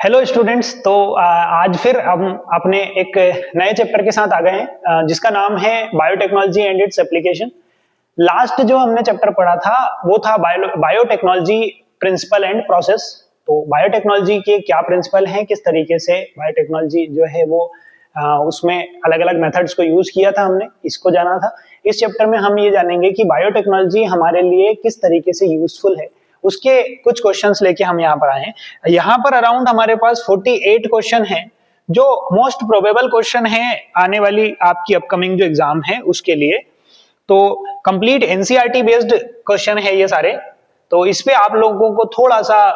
Hello students. तो आज फिर हम अपने एक नए चैप्टर के साथ आ गए हैं जिसका नाम है biotechnology and its application. Last जो हमने चैप्टर पढ़ा था वो था बायोटेक्नोलॉजी प्रिंसिपल एंड प्रोसेस। तो बायोटेक्नोलॉजी के क्या प्रिंसिपल हैं, किस तरीके से बायोटेक्नोलॉजी जो है वो उसमें अलग अलग मेथड्स को यूज किया था, हमने इसको जाना था। इस चैप्टर में हम ये जानेंगे कि बायोटेक्नोलॉजी हमारे लिए किस तरीके से यूजफुल है, उसके कुछ क्वेश्चंस लेके हम यहाँ पर आए हैं। यहाँ पर अराउंड हमारे पास 48 क्वेश्चन हैं जो मोस्ट प्रोबेबल क्वेश्चन है आने वाली आपकी अपकमिंग जो एग्जाम है उसके लिए। तो कंप्लीट एनसीईआरटी बेस्ड क्वेश्चन है ये सारे। तो इस पे आप लोगों को थोड़ा सा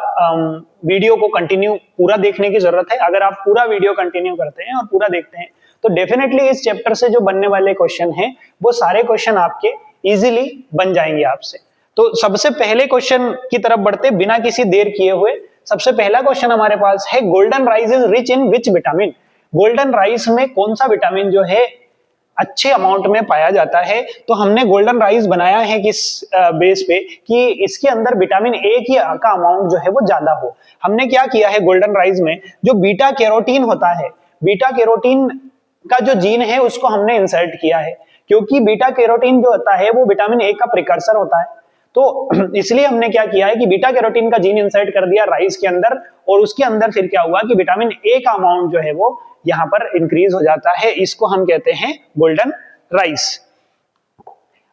वीडियो को कंटिन्यू पूरा देखने की जरूरत है। अगर आप पूरा वीडियो कंटिन्यू करते हैं और पूरा देखते हैं तो डेफिनेटली इस चैप्टर से जो बनने वाले क्वेश्चन हैं वो सारे क्वेश्चन आपके इजीली बन जाएंगे आपसे। तो सबसे पहले क्वेश्चन की तरफ बढ़ते बिना किसी देर किए हुए। सबसे पहला क्वेश्चन हमारे पास है, golden rice is rich in which vitamin. Golden rice में कौन सा विटामिन जो है अच्छे अमाउंट में पाया जाता है। तो हमने गोल्डन राइस बनाया है किस बेस पे कि इसके अंदर विटामिन ए की का अमाउंट जो है वो ज्यादा हो। हमने क्या किया है, गोल्डन राइस में जो बीटा कैरोटीन होता है, बीटा कैरोटीन का जो जीन है उसको हमने इंसर्ट किया है, क्योंकि बीटा कैरोटीन जो होता है वो विटामिन ए का प्रिकर्सर होता है। तो इसलिए हमने क्या किया है कि बीटा कैरोटीन का जीन इंसर्ट कर दिया राइस के अंदर, और उसके अंदर फिर क्या हुआ कि विटामिन ए का अमाउंट जो है वो यहां पर इंक्रीज हो जाता है। इसको हम कहते हैं गोल्डन राइस।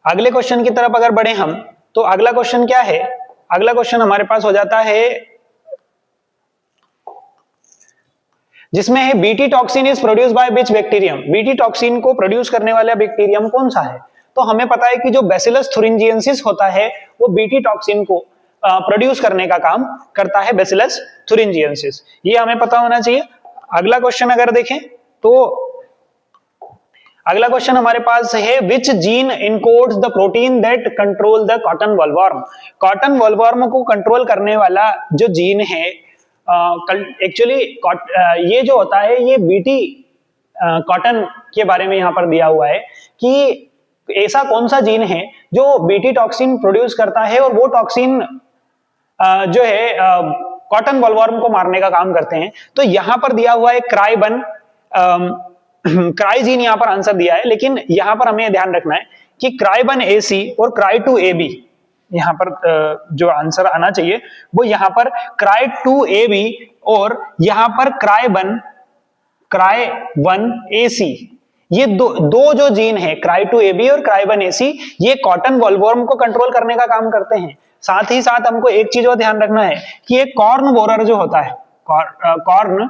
अगले क्वेश्चन की तरफ अगर बढ़े हम, तो अगला क्वेश्चन क्या है, अगला क्वेश्चन हमारे पास हो जाता है जिसमें है BT toxin is produce by which bacterium. BT toxin को प्रोड्यूस करने वाला बैक्टीरियम कौन सा है। तो हमें पता है कि जो बैसिलस थुरिंजिएंसिस होता है वो बीटी टॉक्सिन को प्रोड्यूस करने का काम करता है, बैसिलस थुरिंजिएंसिस, ये हमें पता होना चाहिए। अगला क्वेश्चन अगर देखें तो अगला क्वेश्चन हमारे पास है, which gene encodes the protein that control the cotton bollworm. Cotton bollworm को कंट्रोल करने वाला जो जीन है, एक्चुअली ये जो होता है ये बीटी कॉटन के बारे में यहां पर दिया हुआ है कि ऐसा कौन सा जीन है जो बीटी टॉक्सिन प्रोड्यूस करता है, और वो टॉक्सिन जो है कॉटन वॉलवॉर्म को मारने का काम करते हैं। तो यहां पर दिया हुआ है क्राई1, क्राई जीन यहां पर आंसर दिया है, लेकिन यहां पर हमें ध्यान रखना है कि क्राई1AC और क्राई2AB यहां पर जो आंसर आना चाहिए वो यहां पर क्राई2AB और यहां पर क्राई1AC, ये दो जो जीन है क्राई2AB और क्राई1AC, ये कॉटन वॉलवॉर्म को कंट्रोल करने का काम करते हैं। साथ ही साथ हमको एक चीज और ध्यान रखना है कि ये कॉर्न बोरर जो होता है, कॉर्न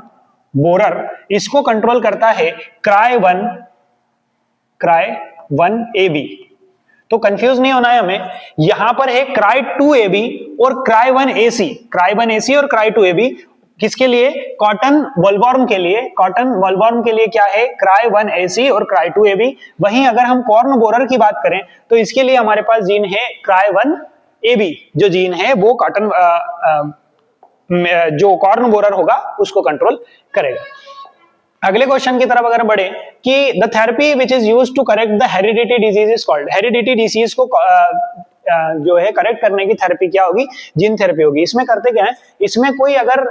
बोरर, इसको कंट्रोल करता है क्राई1AB। तो कंफ्यूज नहीं होना है हमें, यहां पर है क्राई2AB और क्राई1AC, क्राई1AC और क्राई2AB किसके लिए, कॉटन वॉलवॉर्म के लिए। कॉटन वॉलवॉर्म के लिए क्या है, क्राई1AC और क्राई2AB। वहीं अगर हम कॉर्न बोरर की बात करें तो इसके लिए हमारे पास जीन है क्राई1AB, जो जीन है वो कॉटन जो कॉर्न बोरर होगा उसको कंट्रोल करेगा। अगले क्वेश्चन की तरफ अगर बढ़े कि the therapy which is used to correct the heredity disease is called. Heredity disease को जो है करेक्ट करने की थेरेपी क्या होगी, जीन थेरेपी होगी। इसमें करते क्या है, इसमें कोई अगर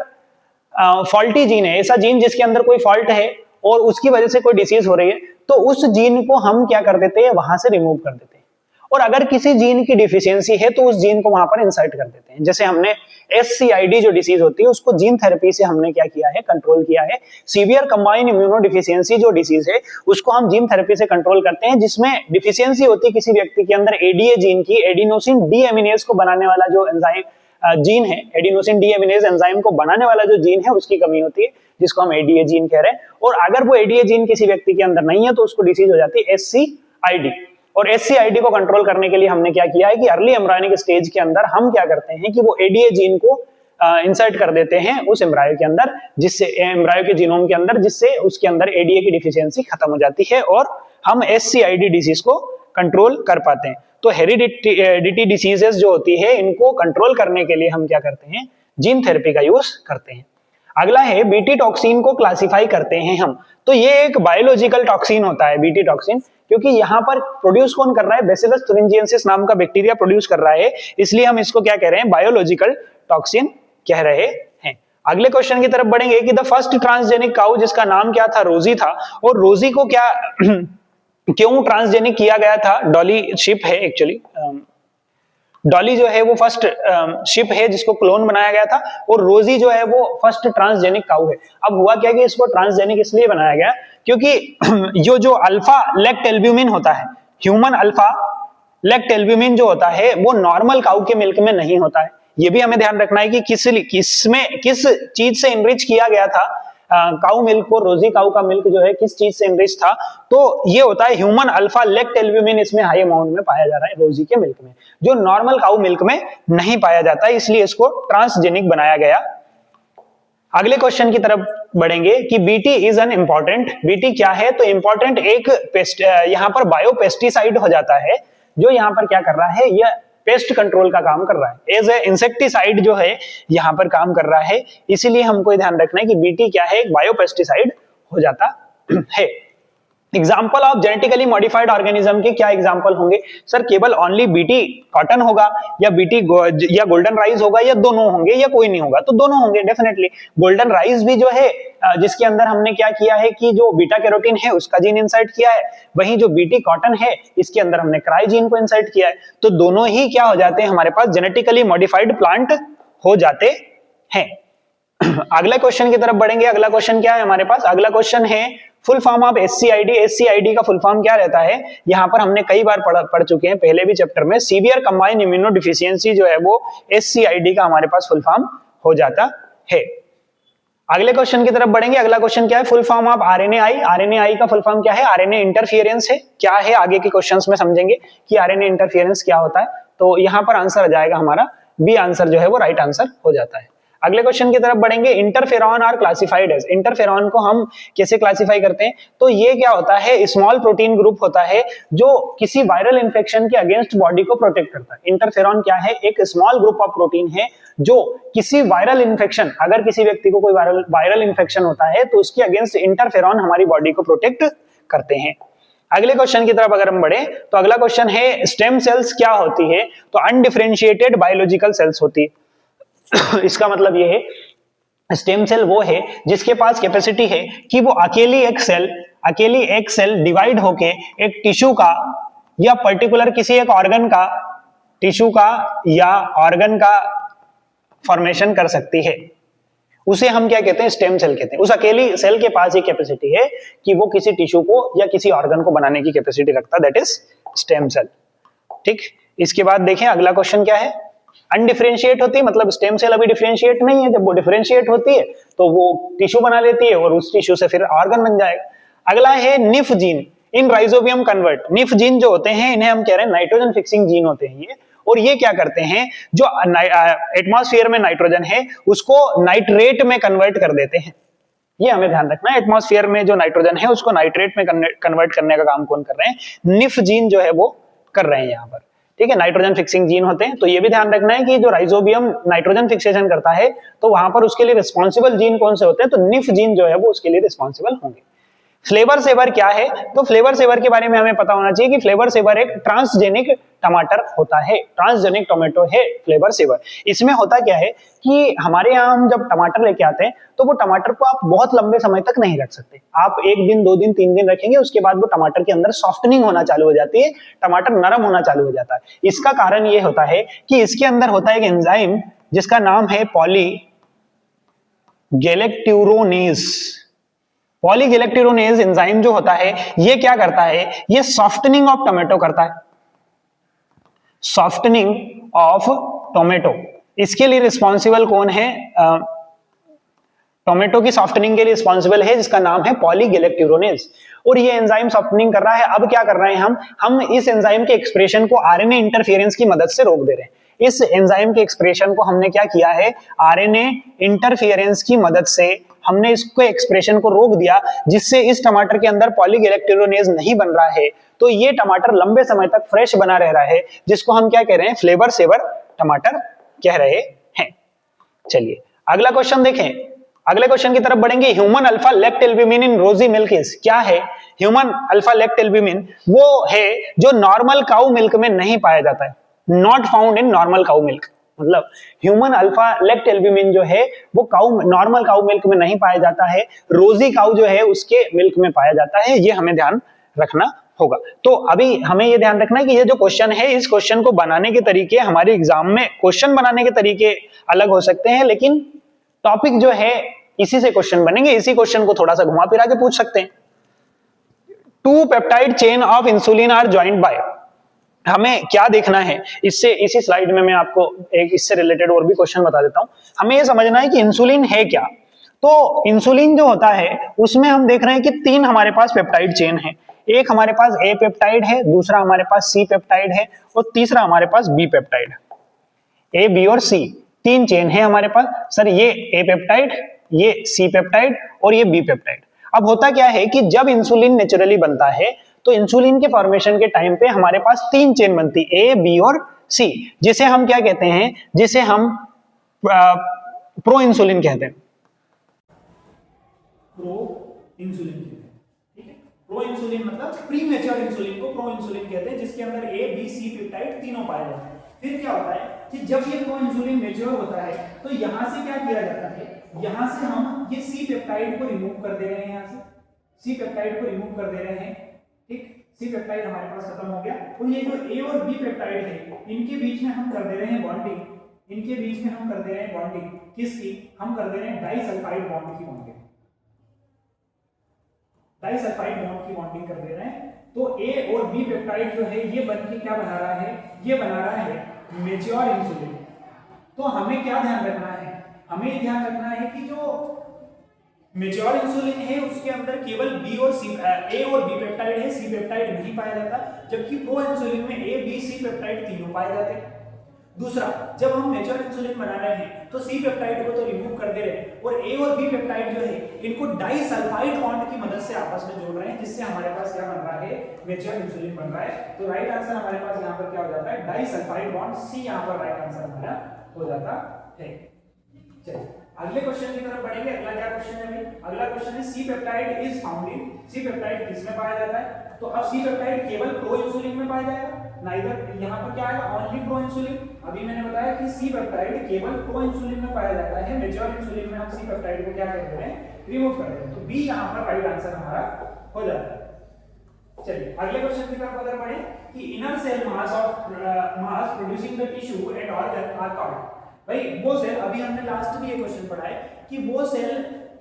फॉल्टी जीन है, ऐसा जीन जिसके अंदर कोई फॉल्ट है और उसकी वजह से कोई डिसीज हो रही है, तो उस जीन को हम क्या कर देते हैं, वहां से रिमूव कर देते हैं। और अगर किसी जीन की डिफिशियंसी है तो उस जीन को वहां पर इंसर्ट कर देते हैं। जैसे हमने SCID जो डिसीज होती है उसको जीन थेरेपी से हमने क्या किया है, कंट्रोल किया है। सीवियर कंबाइंड इम्यूनो डिफिशियंसी जो डिसीज है उसको हम जीन थेरेपी से कंट्रोल करते हैं, जिसमें डिफिशियंसी होती है किसी व्यक्ति के अंदर ADA जीन की, एडिनोसिन डीएमिनेज को बनाने वाला जो एंजाइम जीन है, एडिनोसिन डीएमिनेज एंजाइम को बनाने वाला जो जीन है उसकी कमी होती है, जिसको हम ADA जीन कह रहे हैं। और अगर वो ADA जीन किसी व्यक्ति के अंदर नहीं है तो उसको डिसीज हो जाती है SCID। और SCID को कंट्रोल करने के लिए हमने क्या किया है कि अर्ली एम्ब्रायोनिक स्टेज के अंदर हम क्या करते हैं कि वो ADA जीन को इंसर्ट कर देते हैं उस एम्ब्रायो के अंदर, जिससे एम्ब्रायो के जीनोम के अंदर, जिससे उसके अंदर ADA की डिफिशियंसी खत्म हो जाती है और हम SCID डिसीज को कंट्रोल कर पाते हैं। तो हेरिडिटी डिसीजेस जो होती है इनको कंट्रोल करने के लिए हम क्या करते हैं, जीन थेरेपी का यूज करते हैं। अगला है बीटी टॉक्सिन को क्लासिफाई करते हैं हम। तो ये एक बायोलॉजिकल टॉक्सिन होता है बीटी टॉक्सिन, क्योंकि यहाँ पर प्रोड्यूस कौन कर रहा है, बैसिलस थुरिंजिएंसिस नाम का बैक्टीरिया प्रोड्यूस कर रहा है, इसलिए हम इसको क्या कह रहे हैं, बायोलॉजिकल टॉक्सिन कह रहे हैं। अगले क्वेश्चन की तरफ बढ़ेंगे कि द फर्स्ट ट्रांसजेनिक काउ जिसका नाम क्या था, रोजी था, और रोजी को क्या क्यों ट्रांसजेनिक किया गया था? डॉली शिप है एक्चुअली, डॉली जो है वो फर्स्ट शिप है जिसको क्लोन बनाया गया था, और रोजी जो है वो फर्स्ट ट्रांसजेनिक काउ है। अब हुआ क्या कि इसको ट्रांसजेनिक इसलिए बनाया गया क्योंकि जो अल्फा लेक्ट एल्ब्यूमिन होता है, ह्यूमन अल्फा लेक्ट एल्ब्यूमिन जो होता है वो नॉर्मल काउ के मिल्क में नहीं होता है। ये भी हमें ध्यान रखना है कि किस चीज से इनरिच किया गया था काउ मिल्क को, रोजी काउ का मिल्क जो है किस चीज से इनरिच था, तो ये होता है ह्यूमन अल्फा लेक्ट एल्ब्यूमिन, इसमें हाई अमाउंट में पाया जा रहा है रोजी के मिल्क में, जो नॉर्मल काउ मिल्क में नहीं पाया जाता, इसलिए इसको ट्रांसजेनिक बनाया गया। अगले क्वेश्चन की तरफ बढ़ेंगे कि BT is an important, BT क्या है? तो इंपॉर्टेंट एक पेस्ट, यहाँ पर बायोपेस्टिसाइड हो जाता है, जो यहाँ पर क्या कर रहा है, यह पेस्ट कंट्रोल का काम कर रहा है, एज ए इंसेक्टिसाइड जो है यहाँ पर काम कर रहा है, इसीलिए हमको ध्यान रखना है कि बीटी क्या है, एक बायोपेस्टिसाइड हो जाता है। Example of genetically modified organism के क्या एग्जाम्पल होंगे? सर केवल ओनली बीटी कॉटन होगा, या बीटी या गोल्डन राइस होगा, या दोनों होंगे, या कोई नहीं होगा? तो दोनों होंगे डेफिनेटली। गोल्डन राइस भी जो है जिसके अंदर हमने क्या किया है कि जो बीटा कैरोटीन है उसका जीन इंसर्ट किया है, वहीं जो बीटी कॉटन है इसके अंदर हमने क्राई जीन को इंसर्ट किया है, तो दोनों ही क्या हो जाते हैं, हमारे पास जेनेटिकली मॉडिफाइड प्लांट हो जाते हैं। अगला क्वेश्चन की तरफ बढ़ेंगे। अगला क्वेश्चन क्या है हमारे पास? अगला क्वेश्चन है फुल फॉर्म ऑफ एससीआईडी। एससीआईडी का फुल फॉर्म क्या रहता है? यहाँ पर हमने कई बार पढ़ चुके हैं पहले भी चैप्टर में, सीवियर कंबाइंड इम्यूनो डिफिशियंसी जो है वो एससीआईडी का हमारे पास फुल फॉर्म हो जाता है। अगले क्वेश्चन की तरफ बढ़ेंगे। अगला क्वेश्चन क्या है? Full form of RNAi. RNAi का फुल फॉर्म क्या है? आरएनए इंटरफियरेंस है। क्या है आगे के क्वेश्चंस में समझेंगे कि आरएनए इंटरफियरेंस क्या होता है। तो यहाँ पर आंसर आ जाएगा हमारा बी आंसर जो है वो राइट आंसर हो जाता है। अगले क्वेश्चन की तरफ बढ़ेंगे। Interferon are classified as. Interferon को हम कैसे क्लासिफाई करते हैं? तो ये क्या होता है? स्मॉल प्रोटीन ग्रुप होता है जो किसी वायरल इंफेक्शन के अगेंस्ट बॉडी को प्रोटेक्ट करता है। इंटरफेरॉन क्या है? एक स्मॉल ग्रुप ऑफ प्रोटीन है जो किसी वायरल इंफेक्शन, अगर किसी व्यक्ति को कोई वायरल इंफेक्शन होता है तो उसके अगेंस्ट इंटरफेरॉन हमारी बॉडी को प्रोटेक्ट करते हैं। अगले क्वेश्चन की तरफ अगर हम बढ़े तो अगला क्वेश्चन है स्टेम सेल्स क्या होती है? तो अनडिफरेंशिएटेड बायोलॉजिकल सेल्स होती है। इसका मतलब ये है स्टेम सेल वो है जिसके पास कैपेसिटी है कि वो अकेली एक सेल डिवाइड होके एक टिश्यू का या पर्टिकुलर किसी एक ऑर्गन का, टिश्यू का या ऑर्गन का फॉर्मेशन कर सकती है। उसे हम क्या कहते हैं? स्टेम सेल कहते हैं। उस अकेली सेल के पास ये कैपेसिटी है कि वो किसी टिश्यू को या किसी ऑर्गन को बनाने की कैपेसिटी रखता है, दैट इज स्टेम सेल। ठीक, इसके बाद देखें अगला क्वेश्चन क्या है? अनडिफरेंशिएट होती है, मतलब स्टेम सेल अभी डिफरेंशिएट नहीं है। जब वो डिफरेंशिएट होती है तो वो टिश्यू बना लेती है और उस टिश्यू से फिर ऑर्गन बन जाएगा। अगला है nif gene in rhizobium convert. Nif gene जो होते हैं इन्हें हम कह रहे हैं नाइट्रोजन फिक्सिंग जीन होते हैं ये, और ये क्या करते हैं? जो एटमॉस्फेयर में नाइट्रोजन है उसको नाइट्रेट में कन्वर्ट कर देते हैं। ये हमें ध्यान रखना है, एटमॉस्फेयर में जो नाइट्रोजन है उसको नाइट्रेट में कन्वर्ट करने का काम कौन कर रहे हैं? निफ जीन जो है वो कर रहे हैं यहाँ पर। ठीक है, नाइट्रोजन फिक्सिंग जीन होते हैं। तो ये भी ध्यान रखना है कि जो राइजोबियम नाइट्रोजन फिक्सेशन करता है तो वहां पर उसके लिए रिस्पॉन्सिबल जीन कौन से होते हैं? तो निफ जीन जो है वो उसके लिए रिस्पॉन्सिबल होंगे। फ्लेवर सेवर क्या है? तो फ्लेवर सेवर के बारे में हमें पता होना चाहिए कि फ्लेवर सेवर एक ट्रांसजेनिक टमाटर होता है, ट्रांसजेनिक टोमेटो है फ्लेवर सेवर। इसमें होता क्या है कि हमारे यहाँ हम जब टमाटर लेके आते हैं तो वो टमाटर को आप बहुत लंबे समय तक नहीं रख सकते। आप 1 दिन 2 दिन 3 दिन रखेंगे, उसके बाद वो टमाटर के अंदर सॉफ्टनिंग होना चालू हो जाती है, टमाटर नरम होना चालू हो जाता है। इसका कारण ये होता है कि इसके अंदर होता है एक एंजाइम जिसका नाम है पॉलीगैलेक्ट्यूरोनेज। पॉलीगैलेक्ट्यूरोनेज एंजाइम जो होता है ये क्या करता है? ये सॉफ्टनिंग ऑफ टोमेटो करता है, सॉफ्टनिंग ऑफ टोमेटो। इसके लिए रिस्पॉन्सिबल कौन है? टोमेटो की सॉफ्टनिंग के लिए रिस्पॉन्सिबल है जिसका नाम है पॉलीगैलेक्ट्यूरोनेज, और ये एंजाइम सॉफ्टनिंग कर रहा है। अब क्या कर रहे हैं हम इस एंजाइम के एक्सप्रेशन को आरएनए इंटरफेरेंस की मदद से रोक दे रहे हैं। इस एंजाइम के एक्सप्रेशन को हमने क्या किया है? आरएनए इंटरफेरेंस की मदद से हमने इसको एक्सप्रेशन को रोक दिया, जिससे इस टमाटर के अंदर पॉलीगैलेक्ट्यूरोनेज नहीं बन रहा है। तो ये टमाटर लंबे समय तक फ्रेश बना रह रहा है, जिसको हम क्या कह रहे हैं? फ्लेवर सेवर टमाटर कह रहे हैं। चलिए अगला क्वेश्चन देखें। अगले क्वेश्चन की तरफ बढ़ेंगे। ह्यूमन अल्फा लेक्ट एल्ब्यूमिन इन रोजी मिल्क इज। क्या है ह्यूमन अल्फा लेक्ट एल्ब्यूमिन? वो है जो नॉर्मल काउ मिल्क में नहीं पाया जाता है, not found in normal cow milk. मतलब ह्यूमन अल्फा लेक्ट एल्ब्यूमिन जो है वो काउ नॉर्मल काउ मिल्क में नहीं पाया जाता है, रोजी काउ जो है उसके मिल्क में पाया जाता है। ये हमें ध्यान रखना होगा। तो अभी हमें ये ध्यान रखना है कि ये जो क्वेश्चन है, इस क्वेश्चन को बनाने के तरीके, हमारे एग्जाम में क्वेश्चन बनाने के तरीके अलग हो सकते हैं, लेकिन टॉपिक जो है इसी से क्वेश्चन बनेंगे। इसी क्वेश्चन को थोड़ा सा घुमा फिरा के पूछ सकते हैं। Two peptide chain of insulin are joint by, हमें क्या देखना है इससे, इसी स्लाइड में मैं आपको एक इससे रिलेटेड और भी क्वेश्चन बता देता हूं। हमें यह समझना है कि इंसुलिन है क्या। तो इंसुलिन जो होता है उसमें हम देख रहे हैं कि 3 हमारे पास पेप्टाइड चेन है। एक हमारे पास ए पेप्टाइड है, दूसरा हमारे पास सी पेप्टाइड है और तीसरा हमारे पास बी पेप्टाइड है। ए, बी और सी 3 चेन है हमारे पास। सर ये ए पेप्टाइड, ये सी पेप्टाइड और ये बी पेप्टाइड। अब होता क्या है कि जब इंसुलिन नेचुरली बनता है तो इंसुलिन के फॉर्मेशन के टाइम पे हमारे पास 3 चेन बनती है, ए, बी और सी, जिसे हम क्या कहते हैं, जिसे हम प्रो इंसुलिन कहते हैं। प्रो इंसुलिन कहते हैं, ठीक है। प्रो इंसुलिन मतलब प्री मैच्योर इंसुलिन को प्रो इंसुलिन कहते हैं, जिसके अंदर ए, बी, सी पेप्टाइड तीनों पाए जाते हैं। फिर क्या होता है कि जब ये प्रो इंसुलिन मैच्योर होता है तो यहां से क्या किया जाता है, यहां से हम ये सी पेप्टाइड को रिमूव कर दे रहे हैं, यहां से सी पेप्टाइड को रिमूव कर दे रहे हैं, ठीक। सी पेप्टाइड हमारे पास खत्म हो गया और ये जो ए और बी पेप्टाइड है इनके बीच में हम कर दे रहे हैं बॉन्डिंग, इनके बीच में हम कर दे रहे हैं बॉन्डिंग, किसकी, हम कर दे रहे हैं डाइसल्फाइड बॉन्ड की बॉन्डिंग, डाइसल्फाइड बॉन्ड की बॉन्डिंग कर दे रहे हैं। तो ए और बी पेप्टाइड जो है ये बनके क्या बना रहा है, ये बना रहा है मैच्योर इंसुलिन। तो हमें क्या ध्यान रखना है, हमें ध्यान रखना है कि जो मैच्योर इंसुलिन है उसके अंदर केवल बी और सी, ए और बी पेप्टाइड है, सी पेप्टाइड नहीं पाया जाता, जबकि प्रो इंसुलिन में ए, बी, सी पेप्टाइड तीनों पाए जाते हैं। दूसरा, जब हम मैच्योर इंसुलिन बना रहे हैं तो सी पेप्टाइड को तो रिमूव कर दे रहे हैं और ए और बी पेप्टाइड जो है इनको डाइसल्फाइड बॉन्ड की मदद से आपस में जोड़ रहे हैं, जिससे हमारे पास क्या बन रहा है, मैच्योर इंसुलिन बन रहा है। तो राइट आंसर हमारे पास यहाँ पर क्या हो जाता है, डाइसल्फाइड बॉन्ड, सी यहाँ पर राइट आंसर हमारा हो जाता है। चलिए अगले क्वेश्चन की तरफ बढ़ेंगे। अगला क्या क्वेश्चन है भाई, अगला क्वेश्चन है C peptide is found in, C peptide किसमें पाया जाता है, तो अब सी पेप्टाइड केवल प्रो इंसुलिन में पाया जाएगा, नाइदर यहाँ पर क्या आएगा, ओनली प्रो इंसुलिन। अभी मैंने बताया कि सी पेप्टाइड केवल प्रो इंसुलिन में पाया जाता है, मैच्योर इंसुलिन में हम सी पेप्टाइड को क्या करते हैं, रिमूव कर देते हैं। तो बी यहाँ पर राइट आंसर हमारा हो जाता है। चलिए अगले क्वेश्चन की तरफ अगर बढ़े कि inner cell mass of mass producing the tissue and organ are called, भाई वो सेल, अभी हमने लास्ट में ये क्वेश्चन पढ़ा है कि वो सेल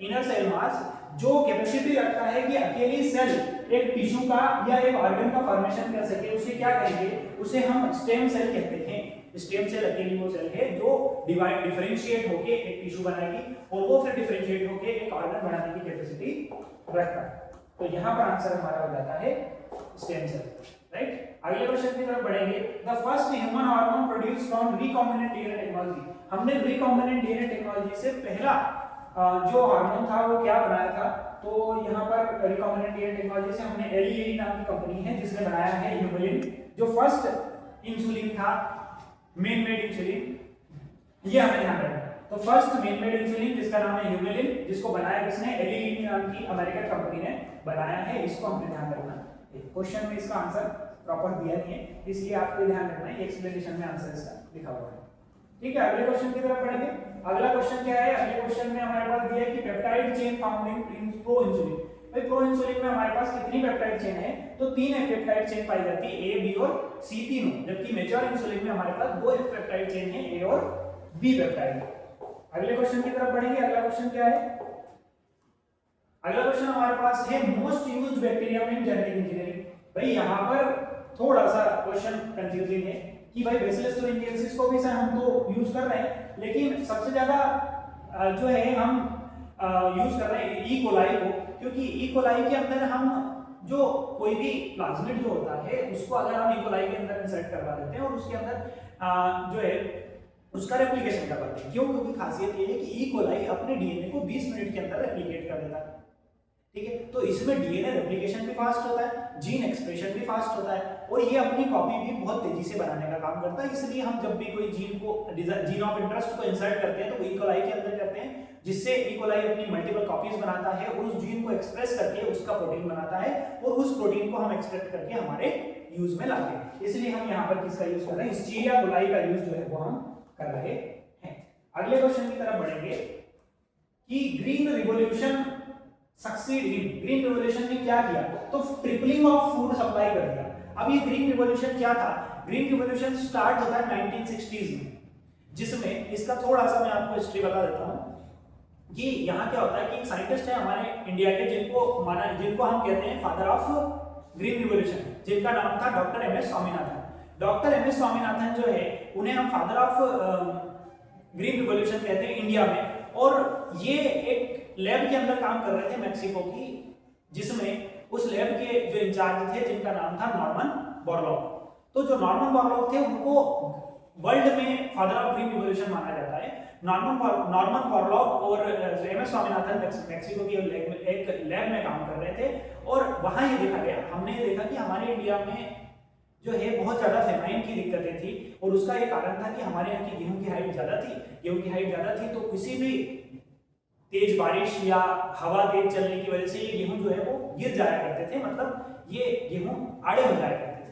इनर सेल मास जो कैपेसिटी रखता है कि अकेली सेल एक टिश्यू का या एक ऑर्गन का फॉर्मेशन कर सके, उसे क्या कहेंगे, उसे हम स्टेम सेल कहते हैं। स्टेम सेल अकेली वो सेल है जो डिफरेंशिएट होके एक टिश्यू बनाएगी और वो फिर डिफरेंशिएट होके एक ऑर्गन बनाने की कैपेसिटी रखता है। तो यहाँ पर आंसर हमारा हो जाता है स्टेम सेल, राइट। अगले क्वेश्चन की तरफ बढ़ेंगे। The first human hormone produced from recombinant DNA technology, हमने रिकॉम्बिनेंट डीएनए टेक्नोलॉजी से पहला जो हार्मोन था वो क्या बनाया था, तो यहाँ पर रिकॉम्बिनेंट डीएनए टेक्नोलॉजी से हमने एलईए नाम की कंपनी है जिसने बनाया है ह्यूमिलिन, जो फर्स्ट इंसुलिन था, मेन मेड इंसुलिन, ये हमें ध्यान रखना है। तो फर्स्ट मेन मेड इंसुलिन जिसका नाम है ह्यूमिलिन, जिसको बनाया किसने, एलईए नाम की अमेरिकन कंपनी ने बनाया है, इसको हमें ध्यान रखना है। क्वेश्चन में इसका आंसर प्रॉपर दिया नहीं है, इसलिए आपको ध्यान रखना है, एक्सप्लेनेशन में आंसर इसका लिखा हुआ है, ठीक है। अगले क्वेश्चन की तरफ बढ़ेंगे। अगला क्वेश्चन क्या है, अगले क्वेश्चन में हमारे पास दिया है कि peptide chain found in pro insulin. भाई प्रो इंसुलिन में हमारे पास कितनी पेप्टाइड चेन है, तो 3 पेप्टाइड चेन पाई जाती है, ए, बी और सी तीनों, जबकि मैच्योर इंसुलिन में हमारे पास 2 पेप्टाइड चेन है, ए और बी पेप्टाइड। अगले क्वेश्चन की तरफ बढ़ेंगे। अगला क्वेश्चन क्या है, अगला क्वेश्चन हमारे पास है most used bacteria in genetic engineering. भाई यहाँ पर थोड़ा सा क्वेश्चन कंफ्यूजिंग है कि भाई बेसिलस तुरिंजियंसिस को भी सर हम तो यूज कर रहे हैं, लेकिन सबसे ज्यादा जो है हम यूज कर रहे हैं ई कोलाई को, क्योंकि ई कोलाई के अंदर हम जो कोई भी प्लाज्मिड जो होता है उसको अगर हम ई कोलाई के अंदर इंसर्ट करवा देते हैं और उसके अंदर जो है उसका रेप्लिकेशन करवाते हैं। क्यों, क्योंकि खासियत ये है कि ई कोलाई अपने डीएनए को 20 मिनट के अंदर रेप्लिकेट कर देता है, ठीक है। तो इसमें डीएनए रेप्लिकेशन भी फास्ट होता है, जीन एक्सप्रेशन भी फास्ट होता है और ये अपनी कॉपी भी बहुत तेजी से बनाने का काम करता है। इसलिए हम जब भी कोई जीन को, जीन ऑफ इंटरेस्ट को इंसर्ट करते हैं तो ई कोलाई के अंदर करते हैं, जिससे ई कोलाई अपनी मल्टीपल कॉपीज बनाता है और उस जीन को एक्सप्रेस करके उसका प्रोटीन बनाता है और उस प्रोटीन को हम एक्सट्रैक्ट करके हमारे यूज में लाते हैं। इसलिए हम यहाँ पर किसका यूज कर रहे हैं, स्टीरिया कोलाई का यूज जो है वो हम कर रहे हैं। अगले क्वेश्चन की तरफ बढ़ेंगे कि green revolution succeed in, green revolution ने क्या किया, तो ट्रिपलिंग ऑफ फूड सप्लाई कर दिया। अब ये ग्रीन रिवॉल्यूशन क्या था, ग्रीन रिवॉल्यूशन स्टार्ट होता है 1960s में, जिसमें इसका थोड़ा सा मैं आपको हिस्ट्री बता देता हूँ कि यहाँ क्या होता है कि एक साइंटिस्ट है हमारे इंडिया के जिनको हम कहते हैं फादर ऑफ ग्रीन रिवॉल्यूशन, जिनका नाम था doctor M S Swaminathan. Doctor M S Swaminathan जो है उन्हें हम फादर ऑफ ग्रीन रिवॉल्यूशन कहते हैं इंडिया में। और ये एक लैब के अंदर काम कर रहे थे मेक्सिको की, जिसमें उस लैब के जो इंचार्ज थे जिनका नाम था नॉर्मन बोरलॉग। तो जो नॉर्मन बोरलॉग थे उनको वर्ल्ड में फादर ऑफ ग्रीन रिवॉल्यूशन माना जाता है। नॉर्मन बोरलॉग और एम एस स्वामीनाथन मेक्सिको की एक लैब में काम कर रहे थे और वहां ये देखा गया, हमने ये देखा कि हमारे इंडिया में जो है बहुत ज़्यादा फेमाइन की दिक्कतें थी और उसका एक कारण था कि हमारे यहाँ की गेहूं की हाइट ज़्यादा थी। गेहूं की हाइट ज़्यादा थी तो किसी भी तेज बारिश या हवा तेज चलने की वजह से ये गेहूं जो है वो गिर जाया करते थे, मतलब ये गेहूं आड़े हो जाया करते थे।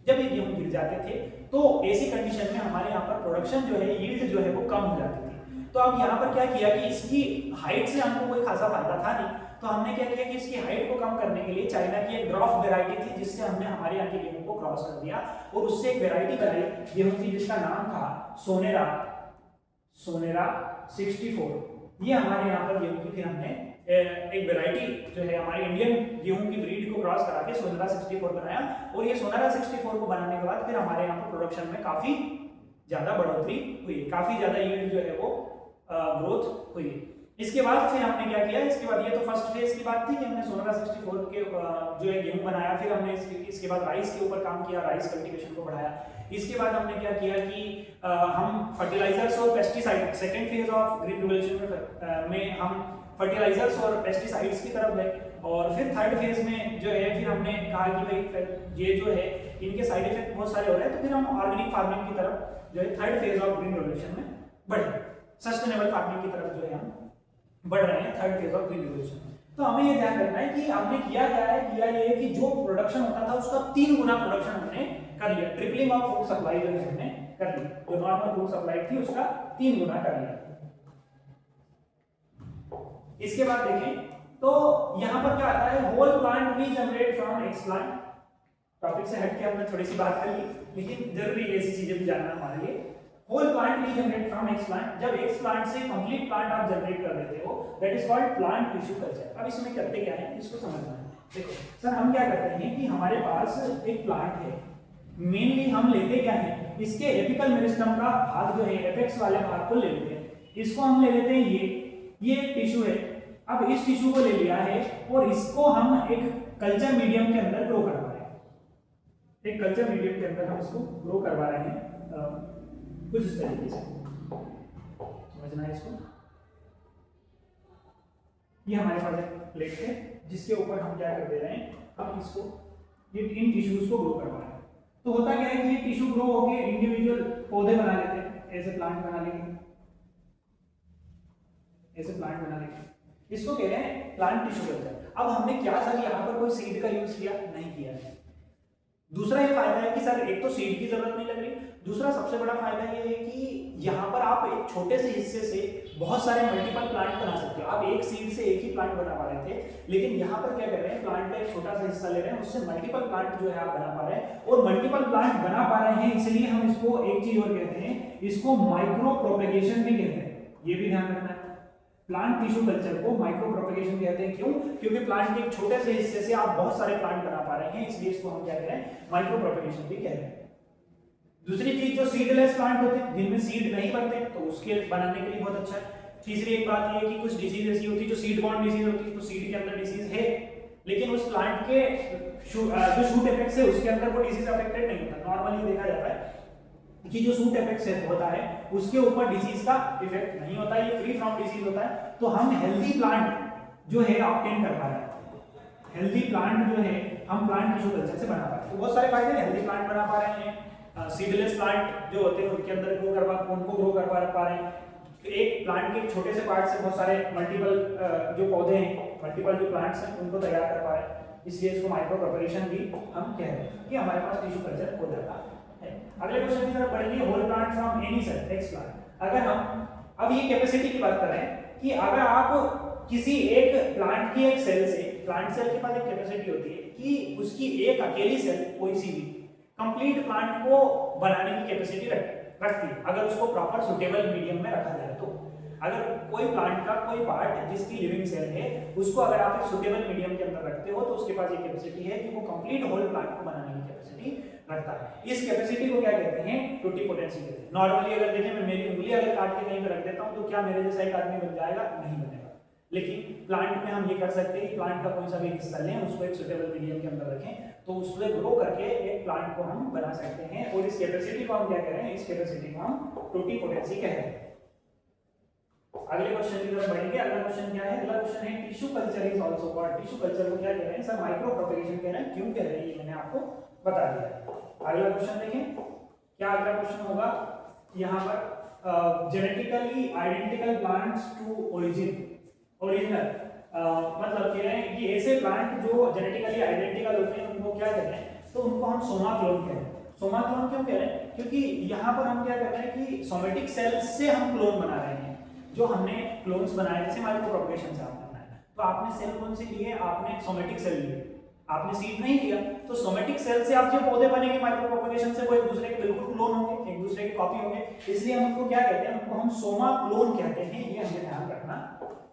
जब ये गेहूं गिर जाते थे तो ऐसी कंडीशन में हमारे यहाँ पर प्रोडक्शन जो है, यील्ड जो है वो कम हो जाती थी। तो अब यहाँ पर क्या किया कि इसकी हाइट से हमको कोई खासा फायदा था नहीं, तो हमने क्या किया कि इसकी हाइट को कम करने के लिए चाइना की एक ड्रॉफ वेराइटी थी जिससे हमने हमारे यहाँ के गेहूं को क्रॉस कर दिया और उससे एक वेराइटी बनाई गेहूं की जिसका नाम था सोनेरा 64। ये हमारे यहाँ पर गेहूं की फिर हमने एक वेराइटी जो है हमारे इंडियन गेहूं की ब्रीड को क्रॉस करा के सोनेरा 64 बनाया। और ये सोनेरा 64 को बनाने के बाद फिर हमारे यहाँ पर प्रोडक्शन में काफी ज्यादा बढ़ोतरी हुई, काफी ज्यादा यील्ड जो है वो ग्रोथ हुई। इसके बाद फिर हमने क्या किया, इसके बाद ये तो फर्स्ट फेज की बात थी कि हमने सोनेरा 64 के जो है गेहूं बनाया। फिर हमने इसके बाद राइस के ऊपर काम किया, राइस कल्टीवेशन को बढ़ाया। इसके बाद हमने क्या किया कि हम फर्टिलाइजर्स और pesticide, second phase of green revolution में हम फर्टिलाइजर्स और पेस्टिसाइड्स की तरफ गए। और फिर थर्ड फेज में जो है फिर हमने कहा कि भाई ये जो है इनके साइड इफेक्ट बहुत सारे हो रहे हैं, तो फिर हम ऑर्गेनिक फार्मिंग की तरफ जो है third phase of green revolution में बढ़े, सस्टेनेबल फार्मिंग की तरफ जो है हम बढ़ रहे हैं third phase of green revolution. तो हमें ये ध्यान रखना है कि हमने किया ये कि जो प्रोडक्शन होता था उसका 3 गुना प्रोडक्शन हमने कर लिया, ट्रिपलिंग ऑफ फूड सप्लाई जो है हमने कर ली, जो नॉर्मल फूड सप्लाई थी उसका 3 गुना कर लिया। इसके बाद देखें तो यहां पर क्या आता है, whole plant regenerate from explant. Topic से हट के हमने थोड़ी सी बात कर ली, लेकिन जरूरी है ऐसी चीजें भी जानना हमारे लिए। Whole plant regenerate from explant, जब एक्स प्लांट से कंप्लीट प्लांट आप जनरेट कर देते हो, that is called plant tissue culture. अब इसमें करते क्या है इसको समझना है। देखो सर, हम क्या करते हैं कि हमारे पास एक प्लांट है, मेनली हम लेते क्या है, इसके एपिकल मेरिस्टम का भाग जो है एपेक्स वाले भाग को ले लेते हैं, इसको हम ले लेते हैं ये एक टिश्यू है। अब इस टिश्यू को ले लिया है और इसको हम एक कल्चर मीडियम के अंदर ग्रो करवा रहे हैं, एक कल्चर मीडियम के अंदर हम इसको ग्रो करवा रहे हैं कुछ इस तरीके से, समझना है इसको। ये हमारे पास एक प्लेट है जिसके ऊपर हम क्या कर दे रहे हैं, अब इसको ये इन टिश्यूज को ग्रो करवा रहे हैं। तो होता क्या है कि ये टिश्यू ग्रो होके इंडिविजुअल पौधे बना लेते हैं, ऐसे प्लांट बना लेंगे, ऐसे प्लांट बना लेंगे, इसको कह रहे हैं प्लांट टिश्यू कल्चर। अब हमने क्या सर यहाँ पर कोई सीड का यूज किया नहीं किया है। दूसरा ये फायदा है कि सर एक तो सीड की जरूरत नहीं लग रही, दूसरा सबसे बड़ा फायदा ये है कि यहाँ पर आप एक छोटे से हिस्से से बहुत सारे मल्टीपल प्लांट बना सकते हो। आप एक सीड से एक ही प्लांट बना पा रहे थे, लेकिन यहाँ पर क्या कर रहे हैं, प्लांट का एक छोटा सा हिस्सा ले रहे हैं, उससे मल्टीपल प्लांट जो है आप बना पा रहे हैं। और मल्टीपल प्लांट बना पा रहे हैं इसलिए हम इसको एक चीज और कहते हैं, इसको माइक्रो प्रोपेगेशन भी कहते हैं। ये भी ध्यान रखना है, प्लांट टिश्यू कल्चर को माइक्रो प्रोपेगेशन कहते हैं। क्यों? क्योंकि प्लांट के एक छोटे से हिस्से से आप बहुत सारे प्लांट बना पा रहे हैं, इसलिए इसको हम क्या कह रहे हैं, माइक्रो प्रोपेगेशन भी कह रहे हैं। दूसरी चीज जो सीडलेस प्लांट होते हैं जिनमें सीड नहीं बनते, तो उसके बनाने के लिए बहुत अच्छा है। तीसरी एक बात ये है कि कुछ डिसीज ऐसी होती है जो सीड बॉर्न डिसीज होती है, तो सीड के अंदर डिसीज है लेकिन उस प्लांट के जो शूट एपेक्स है उसके अंदर वो डिसीज अफेक्टेड नहीं होता। नॉर्मली देखा जाता है कि जो शूट एपेक्स होता है उसके ऊपर डिसीज का इफेक्ट नहीं होता, ये फ्री फ्रॉम डिसीज होता है। तो हम हेल्दी प्लांट जो है ऑब्टेन कर पा रहे हैं, हेल्दी प्लांट जो है हम प्लांट टिश्यू कल्चर से बना पा रहे हैं। तो बहुत सारे फायदे हैं, हेल्दी प्लांट बना पा रहे हैं, सीडलेस प्लांट जो होते हैं उनके अंदर ग्रो कर पा रहे हैं, एक प्लांट के छोटे से पार्ट से बहुत सारे मल्टीपल जो पौधे हैं, मल्टीपल जो प्लांट्स हैं उनको तैयार कर पा रहे हैं। इसलिए इसको माइक्रो प्रोपेगेशन भी हम कह रहे हैं कि हमारे पास टिश्यू कल्चर हो जाता है। अगले क्वेश्चन की तरफ बढ़ेंगे, whole plant from any cell explant. अगर हम अब ये कैपेसिटी की बात कर रहे हैं कि अगर आप किसी एक प्लांट की एक सेल से, प्लांट सेल के पास एक कैपेसिटी होती है कि उसकी एक अकेली सेल कोई सी भी कंप्लीट प्लांट को बनाने की कैपेसिटी रखती है, अगर उसको प्रॉपर सुटेबल मीडियम में रखा जाए तो। अगर कोई प्लांट का कोई पार्ट जिसकी लिविंग सेल है उसको अगर आप एक सुटेबल मीडियम के अंदर रखते हो तो उसके पास ये कैपेसिटी है कि वो कंप्लीट होल प्लांट को बनाने की कैपेसिटी रखता है। इस कैपेसिटी को क्या कहते हैं? टोटिपोटेंसी कहते हैं। नॉर्मली अगर देखें, मैं मेरी उंगली अगर काट के कहीं पे रख देता हूं तो क्या मेरे जैसा एक आदमी बन जाएगा? नहीं बनेगा। लेकिन प्लांट में हम ये कर सकते हैं कि प्लांट का कोई सा भी हिस्सा लें, उसको एक सुटेबल मीडियम के अंदर रखें तो उससे ग्रो करके एक प्लांट को हम बना सकते हैं। और इस कैपेसिटी को हम क्या कह रहे हैं? इस कैपेसिटी को हम टोटिपोटेंसी कह रहे हैं। अगले क्वेश्चन की तरफ बढ़ेंगे। अगला क्वेश्चन क्या है? अगला क्वेश्चन है tissue culture is also called. Tissue culture को क्या कह रहे हैं सर? माइक्रो प्रोपगेशन कह रहे हैं। क्यों कह रहे हैं ये मैंने आपको बता दिया। अगला क्वेश्चन देखें, क्या अगला क्वेश्चन होगा यहाँ पर? Genetically identical plants to original मतलब कह रहे हैं कि ऐसे प्लांट जो जेनेटिकली आइडेंटिकल होते हैं उनको क्या कहते हैं? तो उनको हम सोमा क्लोन कहते हैं। सोमा क्लोन क्यों कह रहे हैं? क्योंकि यहाँ पर हम क्या कर रहे हैं कि सोमेटिक सेल से हम क्लोन बना रहे हैं। जो हमने क्लोन्स बनाए जैसे माइक्रो प्रोपगेशन से आपने बनाया, तो आपने सेल कौन सी लिए? आपने सोमेटिक सेल लिए, आपने सीड नहीं लिया। तो सोमेटिक सेल से आप जो पौधे बनेंगे माइक्रो प्रोपगेशन से, वो एक दूसरे के बिल्कुल क्लोन होंगे, एक दूसरे की कॉपी होंगे, इसलिए हम उनको क्या कहते हैं? उनको हम सोमा क्लोन कहते हैं। ये हमें ध्यान रखना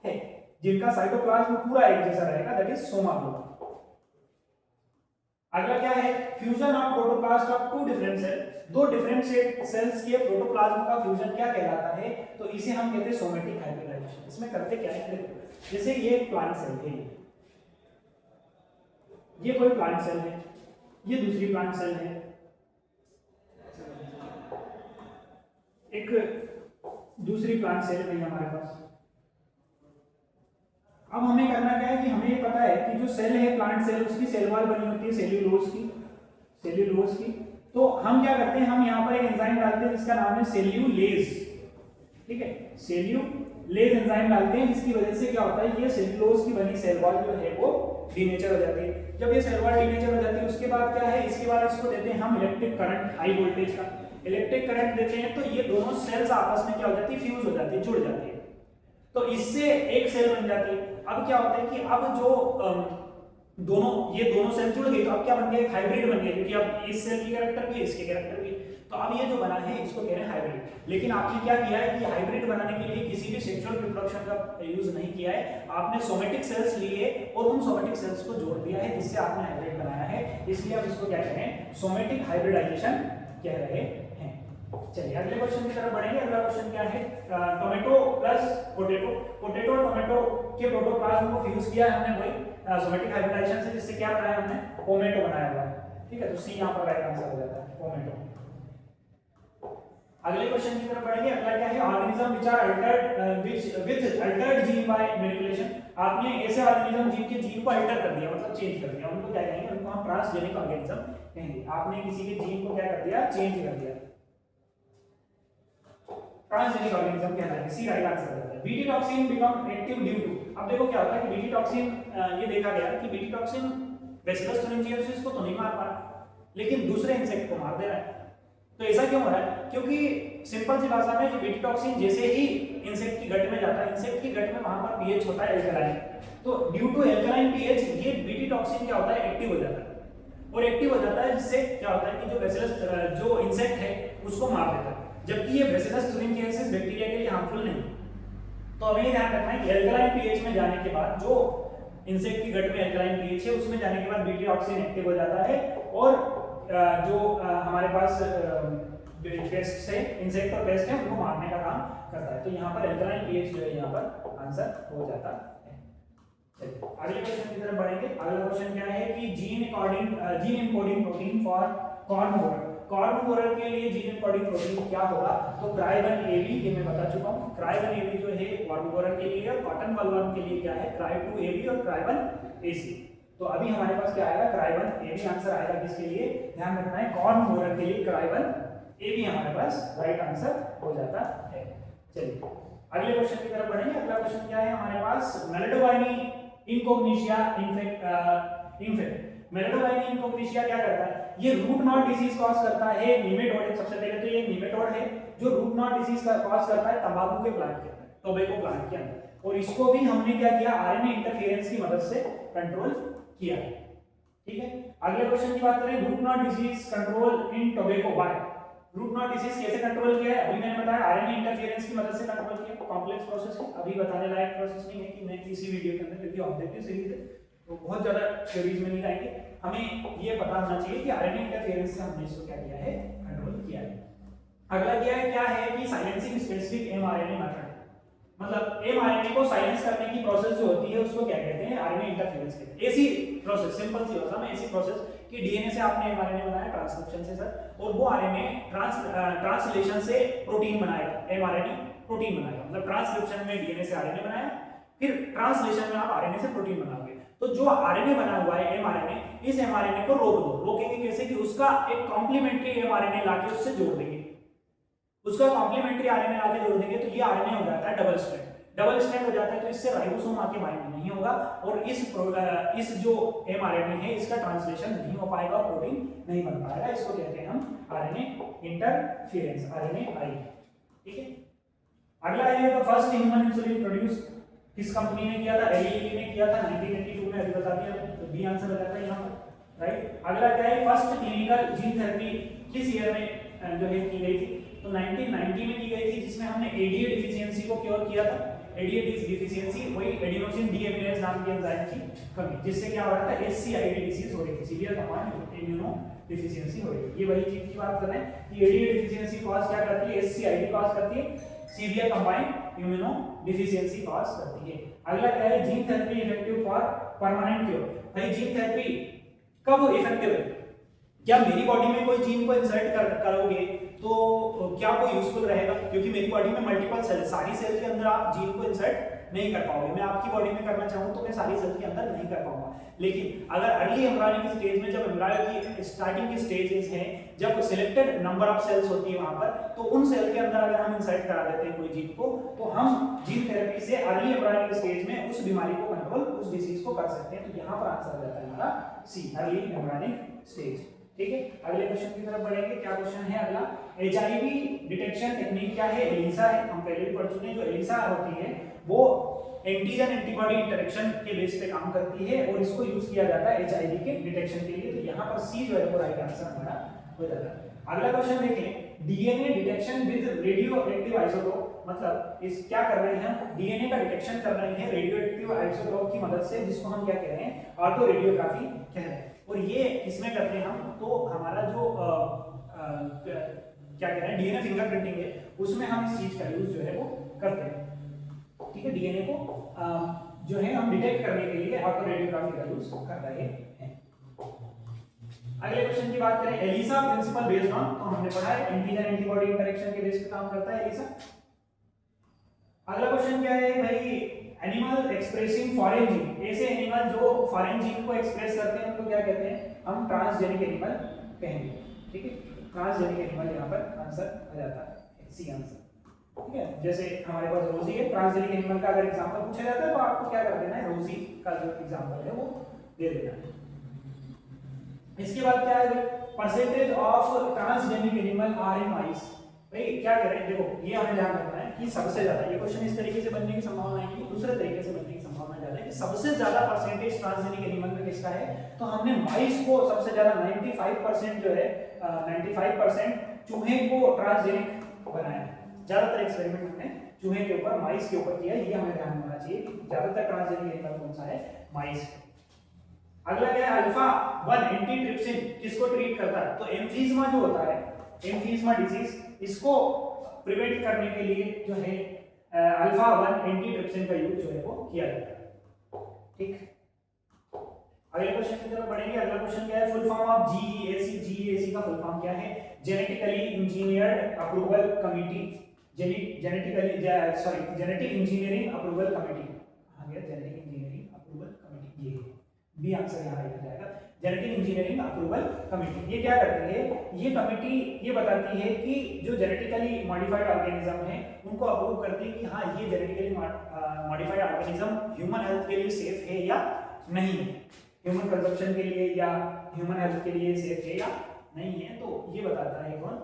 है। जिनका साइटोप्लाज्म पूरा एक जैसा रहेगा, दैट इज सोमा क्लोन। अगला क्या है? Fusion of protoplast of two different cell. दो डिफरेंशिएट सेल्स के प्रोटोप्लाज्म का फ्यूजन क्या कहलाता है? तो इसे हम कहते हैं सोमेटिक हाइब्रिडाइजेशन। इसमें करते क्या है? जैसे ये एक प्लांट सेल है, ये कोई प्लांट सेल है, ये दूसरी प्लांट सेल है, एक दूसरी प्लांट सेल है हमारे पास। अब हमें करना क्या है कि हमें ये पता है कि जो सेल है प्लांट सेल, उसकी सेल वॉल बनी होती है सेल्यूलोज की। तो हम क्या करते हैं? हम यहाँ पर एक एंजाइम डालते हैं जिसका नाम है सेल्यूलेज। ठीक है, सेल्यूलेज एंजाइम डालते हैं, जिसकी वजह से क्या होता है? ये सेल्यूलोज की बनी सेल वॉल जो है वो डीनेचर हो जाती है। जब ये सेल वॉल डीनेचर हो जाती है उसके बाद क्या है? इसके बाद इसको देते हैं हम इलेक्ट्रिक करंट, हाई वोल्टेज का इलेक्ट्रिक करंट देते हैं, तो ये दोनों सेल्स आपस में क्या हो जाती है? फ्यूज हो जाती है, जुड़ जाती है, तो इससे एक सेल बन जाती है। अब क्या होता है कि अब जो ये दोनों सेल जुड़ गई तो अब क्या बन गया? एक हाइब्रिड बन गया, क्योंकि अब इस सेल की कैरेक्टर भी है, इसके कैरेक्टर भी है। तो अब ये जो बना है इसको कह रहे हैं हाइब्रिड। लेकिन आपने क्या किया है कि हाइब्रिड बनाने के लिए किसी भी सेक्सुअल रिप्रोडक्शन का यूज नहीं किया है। आपने सोमेटिक सेल्स लिए और उन सोमेटिक सेल्स को जोड़ दिया है, जिससे आपने हाइब्रिड बनाया है। इसलिए आप इसको क्या कह रहे हैं? सोमेटिक हाइब्रिडाइजेशन कह रहे हैं। चलिए अगले क्वेश्चन की तरफ बढ़ेंगे। अगला क्वेश्चन क्या है? Tomato plus potato. पोटैटो और टोमेटो के प्रोटोप्लाज्म को फ्यूज किया है हमने वही सोमेटिक हाइब्रिडाइजेशन से, जिससे क्या बनाया हमने? पोमेटो बनाया हुआ है। ठीक है, तो सी यहाँ पर राइट आंसर हो जाता है, पोमेटो। अगले क्वेश्चन की तरफ बढ़ेंगे। अगला क्या है? Organism which are altered with altered gene by manipulation. आपने ऐसे ऑर्गेनिज्म जिनके जीन को अल्टर कर दिया, मतलब चेंज कर दिया, उनको क्या कहेंगे? उनको हम ट्रांसजेनिक ऑर्गेनिज्म कहेंगे। आपने किसी के जीन को क्या कर दिया? चेंज कर दिया, ट्रांसजेनिक ऑर्गेनिज्म कहलाता है। सी राइट आंसर होता है। BT toxin become active due to. अब देखो क्या होता है कि बीटी टॉक्सिन, ये देखा गया कि बीटी टॉक्सिन बैसिलस thuringiensis को तो नहीं मार पा रहा, लेकिन दूसरे इंसेक्ट को मार दे रहा है। तो ऐसा क्यों हो रहा है? क्योंकि सिंपल सी भाषा में ये बीटी टॉक्सिन जैसे ही इंसेक्ट की गट में जाता है, इंसेक्ट की गट में वहां पर पीएच होता है एल्कलाइन, तो ड्यू टू एल्कलाइन पीएच ये बीटी टॉक्सिन क्या होता है? एक्टिव हो जाता है। और एक्टिव हो जाता है जिससे क्या होता है कि जो बैसिलस जो इंसेक्ट है उसको मार देता है, जबकि ये बैसिलस thuringiensis बैक्टीरिया के लिए हार्मफुल नहीं। तो हमें ये ध्यान रखना है कि एल्कलाइन पीएच में जाने के बाद, जो इंसेक्ट की गट में एल्कलाइन पीएच है उसमें जाने के बाद बीटी टॉक्सिन एक्टिव हो जाता है और जो हमारे पास पेस्ट है, इंसेक्ट और पेस्ट है, उनको मारने का काम करता है। तो यहाँ पर एल्कलाइन पीएच जो है यहाँ पर आंसर हो जाता है। अगले क्वेश्चन की तरफ बढ़ेंगे। अगला क्वेश्चन क्या है कि gene encoding protein for corn borer. Corn borer के लिए जीन इनकोडिंग प्रोटीन क्या होगा? तो क्राइबन एबी, ये मैं बता चुका हूँ। क्राइबन एबी जो है कॉर्न बोरर के लिए, और कॉटन बलवर्म के लिए क्या है? क्राइब2 एबी और क्राइबन एसी। तो अभी हमारे पास क्या आएगा? क्राइबन एबी आंसर आएगा। किसके लिए? ध्यान रखना है, कॉर्न बोरर के लिए क्राइबन एबी हमारे पास राइट आंसर हो जाता है। चलिए अगले क्वेश्चन की तरफ बढ़ेंगे। अगला क्वेश्चन क्या है हमारे पास? मेलेडोवाइनी इनकोग्निशिया इन्फेक्ट मेलिडोगाइन इनकोग्निशिया क्या करता है, ये रूट नॉट डिजीज कॉज करता है नीमेटोड है। सबसे पहले तो ये नीमेटोड है जो रूट नॉट डिजीज का कॉज करता है तंबाकू के प्लांट के अंदर, टोबैको प्लांट के अंदर, और इसको भी हमने क्या किया, आरएनए इंटरफेरेंस की मदद से कंट्रोल किया है। ठीक है, अगले क्वेश्चन की बात करें, root knot disease control in tobacco by. Root knot disease कैसे कंट्रोल किया है, अभी मैंने बताया आरएनए इंटरफेरेंस की मदद से कंट्रोल किया। कॉम्प्लेक्स प्रोसेस है, अभी बताने लायक प्रोसेस नहीं है कि मैं इसी वीडियो के अंदर, क्योंकि ऑब्जेक्टिव सीरीज है तो बहुत ज्यादा थ्योरीज में नहीं जाएंगे। हमें ये पता होना चाहिए कि आरएनए इंटरफेरेंस से हमने इसको क्या किया है, कंट्रोल किया है। अगला क्या है कि साइलेंसिंग स्पेसिफिक एमआरएनए मेथड, मतलब एमआरएनए को साइलेंस करने की प्रोसेस जो होती है उसको क्या कहते हैं, आरएनए इंटरफेरेंस कहते हैं। ऐसी प्रोसेस, सिंपल सी भाषा में ऐसी प्रोसेस कि डीएनए से आपने एमआरएनए बनाया ट्रांसक्रिप्शन से सर, और वो आरएनए ट्रांसलेशन से प्रोटीन बनाएगा, एमआरएनए प्रोटीन बनाएगा, मतलब ट्रांसक्रिप्शन में डीएनए से आरएनए बनाया, फिर ट्रांसलेशन में आप आरएनए से प्रोटीन बनाओगे। तो जो आरएनए बना हुआ है एमआरएनए, इस एमआरएनए को रोक दो। रोकेंगे कैसे कि उसका एक कॉम्प्लीमेंट्री एमआरएनए लाके उससे जोड़ देंगे, उसका कॉम्प्लीमेंट्री आरएनए लाके जोड़ देंगे, तो ये आरएनए हो जाता है डबल स्ट्रैंड। डबल स्ट्रैंड हो जाता है तो इससे राइबोसोम आके बाइंड नहीं होगा, और इस जो एमआरएनए है इसका ट्रांसलेशन नहीं हो पाएगा, प्रोटीन नहीं बन पाएगा। इसको कहते हैं हम आरएनए इंटरफेरेंस, आरएनए-आई। ठीक है, अगला है तो फर्स्ट ह्यूमन इंसुलिन प्रोड्यूस किस कंपनी ने किया था, एली ने किया था 1982 में, अभी बता दिया, तो बी आंसर बताता है यहां पर, राइट। अगला क्या है, फर्स्ट क्लिनिकल जीन थेरेपी किस ईयर में जो है की गई थी, तो 1990 में की गई थी, जिसमें हमने एडीए डिफिशियंसी को क्योर किया था। एडीए डिफिशियंसी वही एडिनोसिन डीएमिनेज नाम की एंजाइम की कमी, जिससे क्या हो रहा था, एससीआईडी डिसीज हो रही थी, सीवियर कंपाउंड इम्यूनो डिफिशियंसी हो रही है। ये वही चीज की बात कर रहे हैं कि एडीए डिफिशियंसी कॉज क्या करती है, एससीआईडी कॉज करती है, severe combined immuno deficiency cause करती है। अगला क्या है, gene therapy effective for permanent cure. भाई जीन थेरेपी कब इफेक्टिव है, क्या मेरी बॉडी में कोई जीन को इंसर्ट करोगे तो क्या वो यूजफुल रहेगा, क्योंकि मेरी बॉडी में मल्टीपल सेल है, सारी सेल के अंदर आप जीन को इंसर्ट नहीं कर पाओगे। मैं आपकी बॉडी में करना चाहूं तो मैं सारी सेल के अंदर नहीं कर पाऊंगा, लेकिन अगर अर्ली एम्ब्रायनिक स्टेज में, जब एम्ब्रायो की स्टार्टिंग की स्टेजेस हैं, जब सिलेक्टेड नंबर ऑफ सेल्स होती है वहां पर, तो उन सेल के अंदर अगर हम इंसर्ट करा देते हैं कोई जीन को, तो हम जीन थेरेपी से अर्ली एम्ब्रायनिक स्टेज में उस बीमारी को कंट्रोल, उस डिसीज को कर सकते हैं। तो यहाँ पर आंसर जाता है हमारा सी, अर्ली एम्ब्रायनिक स्टेज। ठीक है, अगले क्वेश्चन की तरफ बढ़ेंगे। क्या क्वेश्चन है अगला, एचआईवी डिटेक्शन टेक्निक क्या है, एलिसा है, हम पहले भी पढ़ चुके हैं। जो एलिसा होती है वो एंटीजन एंटीबॉडी इंटरेक्शन के बेस पे काम करती है, और इसको यूज किया जाता है एचआईवी के डिटेक्शन के लिए। तो यहाँ पर सी जो है वो राइट आंसर हमारा हो जाता है। अगला क्वेश्चन देखें, DNA detection with radio active isotope, मतलब इस क्या कर रहे हैं हम, डीएनए का डिटेक्शन कर रहे हैं रेडियो एक्टिव आइसोटोप की मदद से, जिसको हम क्या कह रहे हैं, ऑटो रेडियोग्राफी कह रहे हैं। और ये किसमें करते हैं हम, तो हमारा जो क्या कह रहे हैं, डीएनए फिंगरप्रिंटिंग है, उसमें हम इस चीज का यूज जो है वो करते हैं। ठीक है, डीएनए को जो है हम डिटेक्ट करने के लिए ऑटो रेडियोग्राफी का यूज कर रहे हैं। अगले क्वेश्चन की बात करें, एलिसा प्रिंसिपल बेस्ड ऑन, तो हमने पढ़ा है एंटीजन एंटीबॉडी इंटरेक्शन के बेस पे काम करता है एलिसा। अगला क्वेश्चन क्या है भाई, एनिमल एक्सप्रेसिंग फॉरेन जीन, ऐसे एनिमल जो फॉरेन जीन को एक्सप्रेस करते हैं उनको क्या कहते हैं, हम ट्रांसजेनिक एनिमल कहेंगे। ठीक है, ट्रांसजेनिक एनिमल यहाँ पर आंसर आ जाता है, सी आंसर। ठीक है, जैसे हमारे पास रोजी है, ट्रांसजेनिक एनिमल का अगर एग्जांपल पूछा जाता है तो आपको क्या कर देना है, रोजी का जो एग्जांपल है वो दे देना है। इसके बाद क्या है, percentage of transgenic animal are in mice. भाई क्या कह रहे हैं, देखो ये हमें ध्यान रखना है कि सबसे ज्यादा, ये क्वेश्चन इस तरीके से बनने की संभावना है कि दूसरे तरीके से बनने की संभावना ज्यादा है कि सबसे ज्यादा परसेंटेज ट्रांसजेनिक एनिमल में किसका है, तो हमने माइस को सबसे ज्यादा 95% जो है 95% चूहे को ट्रांसजेनिक बनाया है। ज्यादातर एक्सपेरिमेंट हमने चूहे के ऊपर, माइस के ऊपर किया, ये हमें ध्यान होना चाहिए कि ज्यादातर ट्रांसजेनिक एनिमल कौन सा है, माइस। अगला क्या है, अल्फा 1 एंटीट्रिप्सिन किसको ट्रीट करता है, तो एम्फीज़मा जो होता है, एम्फीज़मा डिजीज, इसको प्रिवेंट करने के लिए जो है अल्फा 1 एंटीट्रिप्सिन का यूज जो है वो किया जाता है। ठीक, अगले क्वेश्चन की तरफ बढ़ेंगे। अगला क्वेश्चन क्या है, full form of GEAC, GEAC का फुल फॉर्म क्या है, genetically engineered approval committee, genetic engineering approval committee, हाँ गया जेनेटिक इंजीनियरिंग अप्रूवल कमिटी, ये बी आंसर यहाँ राइट हो जाएगा, जेनेटिक इंजीनियरिंग अप्रूवल कमिटी। ये क्या करती है, ये कमिटी ये बताती है कि जो जेनेटिकली मॉडिफाइड ऑर्गेनिज्म है उनको अप्रूव करती है कि हाँ ये genetically modified organism human health के लिए सेफ है या नहीं है। ह्यूमन कंजप्शन के लिए या ह्यूमन हेल्थ के लिए सेफ है या नहीं है। तो ये बताता है कौन,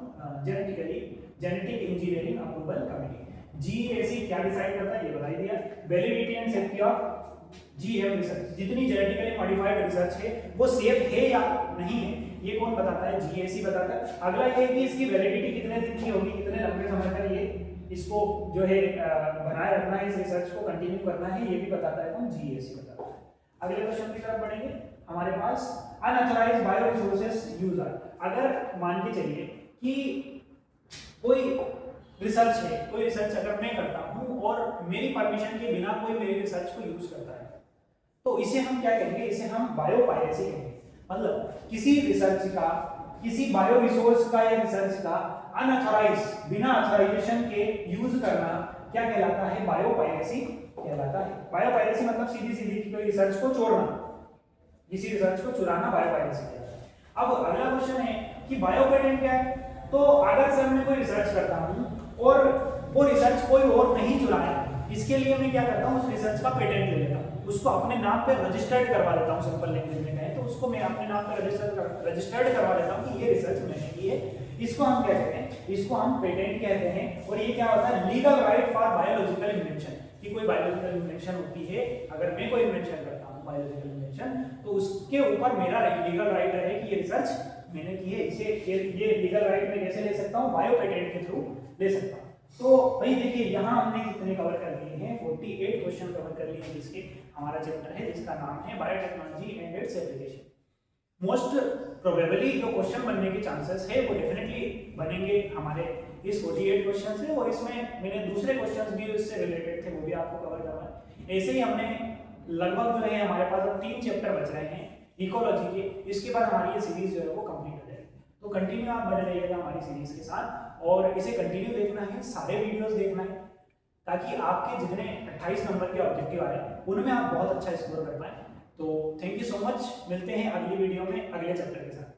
genetic engineering approval committee. GAC क्या डिसाइड करता है ये बता ही दिया। Validity and safety of GM research, जितनी जेनेटिकली मॉडिफाइड रिसर्च है वो सेफ है या नहीं है ये कौन बताता है, जीएसी बताता है। अगला ये कि इसकी वैलिडिटी कितने दिन की होगी, कितने लंबे समय तक ये इसको जो है बनाए रखना है, इस रिसर्च को कंटिन्यू करना है, ये भी बताता है कौन, जीएसी बताता है। अगले क्वेश्चन की तरफ बढ़ेंगे। हमारे पास अनऑथराइज्ड बायो रिसोर्सेज यूजर, अगर मान के चलिए कि कोई रिसर्च है, कोई रिसर्च अगर मैं करता हूं और मेरी परमिशन के बिना कोई मेरी रिसर्च को यूज करता है तो इसे हम क्या कहेंगे, इसे हम बायो पायरेसी कहेंगे। मतलब किसी रिसर्च का, किसी बायो रिसोर्स का या रिसर्च का अनऑथराइज, बिना ऑथराइजेशन के यूज करना क्या कहलाता है, बायो पायरेसी कहलाता है। बायो पायरेसी मतलब सीधी सीधी कोई रिसर्च को चोरना, किसी रिसर्च को चुराना बायो पायरेसी कहलाता है। अब अगला क्वेश्चन है कि बायो पेटेंट क्या है। तो अगर सर मैं कोई रिसर्च करता हूं और वो रिसर्च कोई और नहीं चुराया, इसके लिए मैं क्या करता हूं, उस रिसर्च का पेटेंट ले लेता हूं, उसको अपने नाम पे रजिस्टर्ड करवा लेता हूं। सिंपल लैंग्वेज में कहें तो उसको मैं अपने नाम पे रजिस्टर्ड करवा लेता हूं कि ये रिसर्च मैंने की है। इसको हम क्या कहते हैं, इसको हम पेटेंट कहते हैं। और ये क्या होता है, legal right for biological invention, कि कोई बायोलॉजिकल इन्वेंशन होती है, अगर मैं कोई इन्वेंशन करता हूं बायोलॉजिकल इन्वेंशन, तो उसके ऊपर मेरा लीगल राइट रहे कि ये रिसर्च मैंने की है। इसे ये लीगल राइट में कैसे ले सकता हूं, बायो पेटेंट के थ्रू ले सकता हूं। तो भाई देखिए यहाँ हमने कितने कवर कर लिए हैं, 48 क्वेश्चन कवर कर लिए हैं, जिसके हमारा चैप्टर है जिसका नाम है biotechnology and its application. Most probably जो क्वेश्चन बनने के चांसेस है वो डेफिनेटली बनेंगे हमारे इस 48 क्वेश्चन से, और इसमें मैंने दूसरे क्वेश्चंस भी इससे रिलेटेड थे वो भी आपको कवर करवाए। ऐसे ही हमने लगभग जो है हमारे पास अब 3 चैप्टर बच रहे हैं इकोलॉजी के, इसके बाद हमारी ये सीरीज जो है वो कंप्लीट हो जाएगी। तो कंटिन्यू आप बने रहिएगा हमारी सीरीज के साथ, और इसे कंटिन्यू देखना है, सारे वीडियोस देखना है, ताकि आपके जितने 28 नंबर के ऑब्जेक्टिव आ रहे हैं उनमें आप बहुत अच्छा स्कोर कर पाए। तो थैंक यू सो मच, मिलते हैं अगली वीडियो में अगले चैप्टर के साथ।